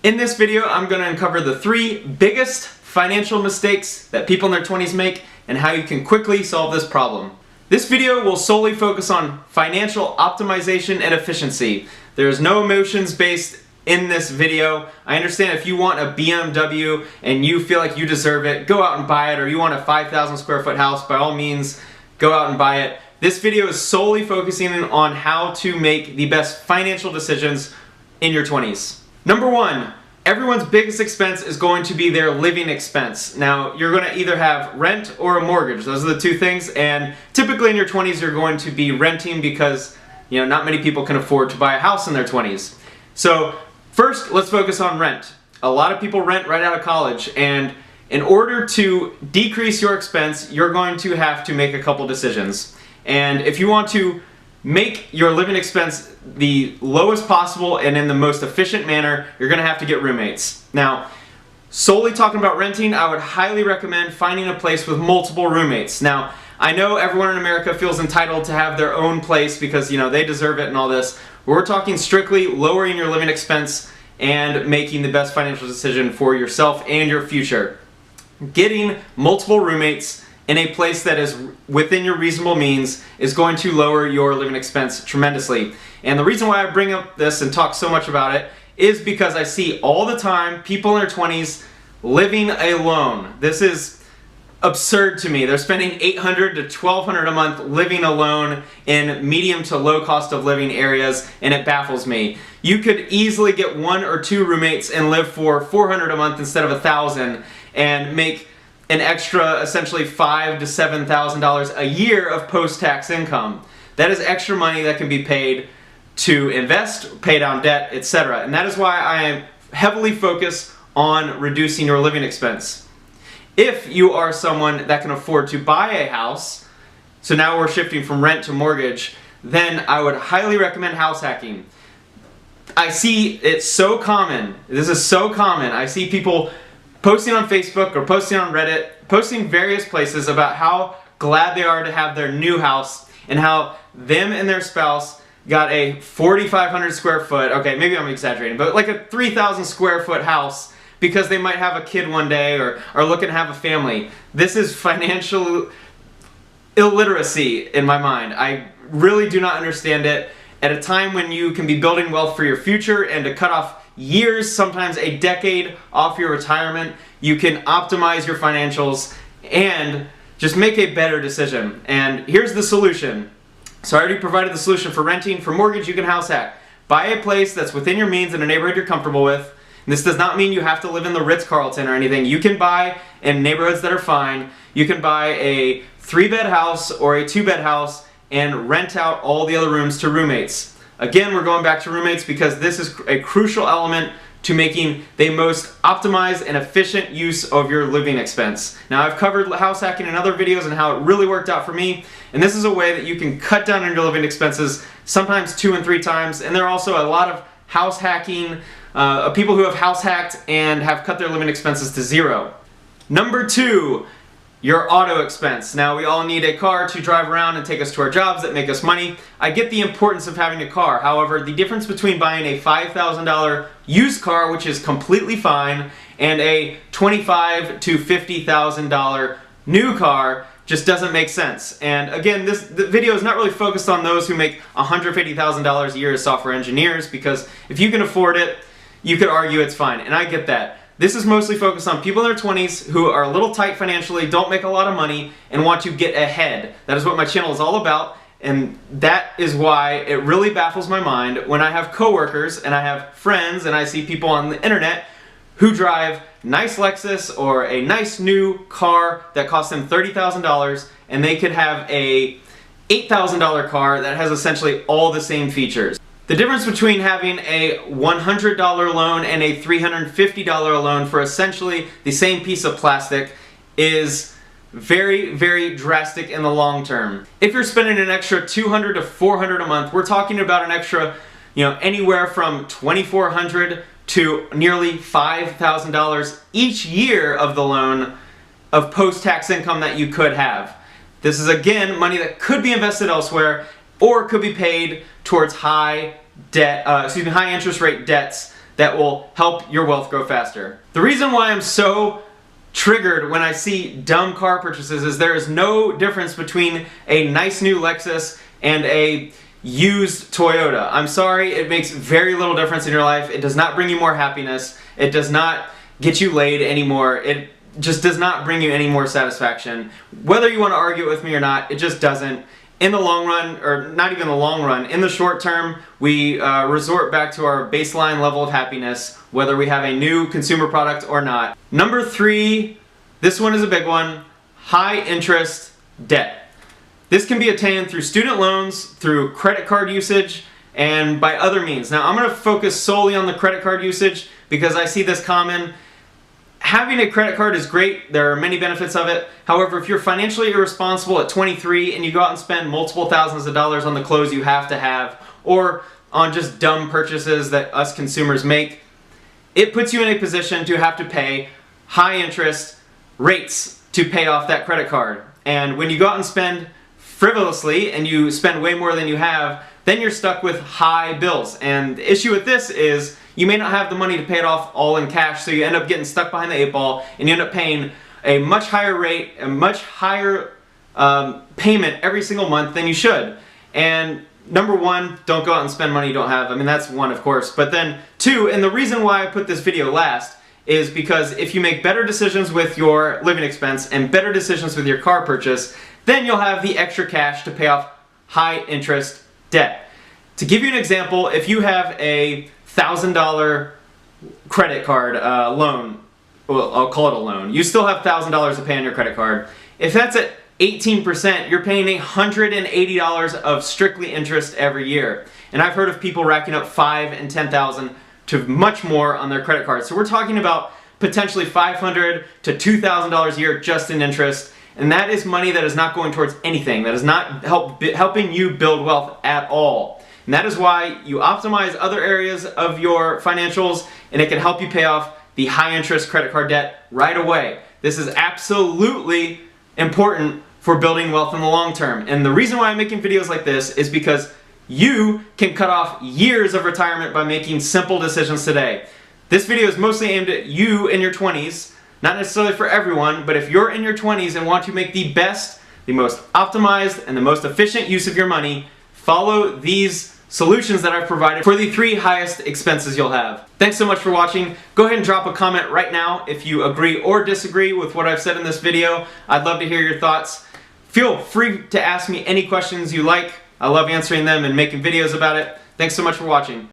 In this video, I'm going to uncover the 3 biggest financial mistakes that people in their 20s make and how you can quickly solve this problem. This video will solely focus on financial optimization and efficiency. There's no emotions based in this video. I understand if you want a BMW and you feel like you deserve it, go out and buy it, or you want a 5,000 square foot house, by all means, go out and buy it. This video is solely focusing on how to make the best financial decisions in your 20s. Number 1, everyone's biggest expense is going to be their living expense. Now, you're going to either have rent or a mortgage. Those are the 2 things, and typically in your 20s you're going to be renting because, not many people can afford to buy a house in their 20s. So, first, let's focus on rent. A lot of people rent right out of college, and in order to decrease your expense, you're going to have to make a couple decisions. And if you want to make your living expense the lowest possible and in the most efficient manner, you're going to have to get roommates. Now, solely talking about renting, I would highly recommend finding a place with multiple roommates. Now, I know everyone in America feels entitled to have their own place because, they deserve it and all this. We're talking strictly lowering your living expense and making the best financial decision for yourself and your future. Getting multiple roommates in a place that is within your reasonable means is going to lower your living expense tremendously. And the reason why I bring up this and talk so much about it is because I see all the time people in their 20s living alone. This is absurd to me. They're spending $800 to $1,200 a month living alone in medium to low cost of living areas, and it baffles me. You could easily get 1 or 2 roommates and live for $400 a month instead of $1,000 and make an extra essentially $5,000 to $7,000 a year of post-tax income. That is extra money that can be paid to invest, pay down debt, etc. And that is why I am heavily focused on reducing your living expense. If you are someone that can afford to buy a house, so now we're shifting from rent to mortgage, then I would highly recommend house hacking. I see it so common. This is so common. I see people posting on Facebook or posting on Reddit, posting various places about how glad they are to have their new house and how them and their spouse got a 4,500 square foot, okay, maybe I'm exaggerating, but like a 3,000 square foot house because they might have a kid one day or are looking to have a family. This is financial illiteracy in my mind. I really do not understand it. At a time when you can be building wealth for your future and to cut off years, sometimes a decade off your retirement, you can optimize your financials and just make a better decision. And here's the solution. So I already provided the solution for renting. For mortgage, you can house hack. Buy a place that's within your means in a neighborhood you're comfortable with. And this does not mean you have to live in the Ritz-Carlton or anything. You can buy in neighborhoods that are fine. You can buy a 3-bed house or a 2-bed house and rent out all the other rooms to roommates. Again, we're going back to roommates because this is a crucial element to making the most optimized and efficient use of your living expense. Now, I've covered house hacking in other videos and how it really worked out for me, and this is a way that you can cut down on your living expenses sometimes 2 and 3 times. And there are also a lot of house hacking, people who have house hacked and have cut their living expenses to 0. Number 2, your auto expense. Now, we all need a car to drive around and take us to our jobs that make us money. I get the importance of having a car. However, the difference between buying a $5,000 used car, which is completely fine, and a $25,000 to $50,000 new car just doesn't make sense. And again, the video is not really focused on those who make $150,000 a year as software engineers, because if you can afford it, you could argue it's fine, and I get that. This is mostly focused on people in their 20s who are a little tight financially, don't make a lot of money, and want to get ahead. That is what my channel is all about, and that is why it really baffles my mind when I have coworkers and I have friends and I see people on the internet who drive nice Lexus or a nice new car that costs them $30,000, and they could have a $8,000 car that has essentially all the same features. The difference between having a $100 loan and a $350 loan for essentially the same piece of plastic is very, very drastic in the long term. If you're spending an extra $200 to $400 a month, we're talking about an extra, anywhere from $2,400 to nearly $5,000 each year of the loan of post-tax income that you could have. This is again money that could be invested elsewhere or could be paid towards high interest rate debts that will help your wealth grow faster. The reason why I'm so triggered when I see dumb car purchases is there is no difference between a nice new Lexus and a used Toyota. I'm sorry, it makes very little difference in your life. It does not bring you more happiness. It does not get you laid anymore. It just does not bring you any more satisfaction. Whether you want to argue it with me or not, it just doesn't. In the long run, or not even the long run, in the short term, we resort back to our baseline level of happiness, whether we have a new consumer product or not. Number 3, this one is a big one, high interest debt. This can be attained through student loans, through credit card usage, and by other means. Now I'm going to focus solely on the credit card usage because I see this common. Having a credit card is great. There are many benefits of it. However, if you're financially irresponsible at 23 and you go out and spend multiple thousands of dollars on the clothes you have to have, or on just dumb purchases that us consumers make, it puts you in a position to have to pay high interest rates to pay off that credit card. And when you go out and spend frivolously and you spend way more than you have, then you're stuck with high bills. And the issue with this is you may not have the money to pay it off all in cash, so you end up getting stuck behind the 8 ball and you end up paying a much higher rate, a much higher payment every single month than you should. And number 1, don't go out and spend money you don't have. I mean, that's 1, of course. But then 2, and the reason why I put this video last is because if you make better decisions with your living expense and better decisions with your car purchase, then you'll have the extra cash to pay off high interest debt. To give you an example, if you have a $1,000 credit card loan, well, I'll call it a loan, you still have $1,000 to pay on your credit card. If that's at 18%, you're paying $180 of strictly interest every year. And I've heard of people racking up $5,000 and $10,000 to much more on their credit cards. So we're talking about potentially $500 to $2,000 a year just in interest. And that is money that is not going towards anything. That is not helping you build wealth at all. And that is why you optimize other areas of your financials, and it can help you pay off the high interest credit card debt right away. This is absolutely important for building wealth in the long term. And the reason why I'm making videos like this is because you can cut off years of retirement by making simple decisions today. This video is mostly aimed at you in your 20s, not necessarily for everyone, but if you're in your 20s and want to make the best, the most optimized, and the most efficient use of your money, follow these solutions that I've provided for the 3 highest expenses you'll have. Thanks so much for watching. Go ahead and drop a comment right now if you agree or disagree with what I've said in this video. I'd love to hear your thoughts. Feel free to ask me any questions you like. I love answering them and making videos about it. Thanks so much for watching.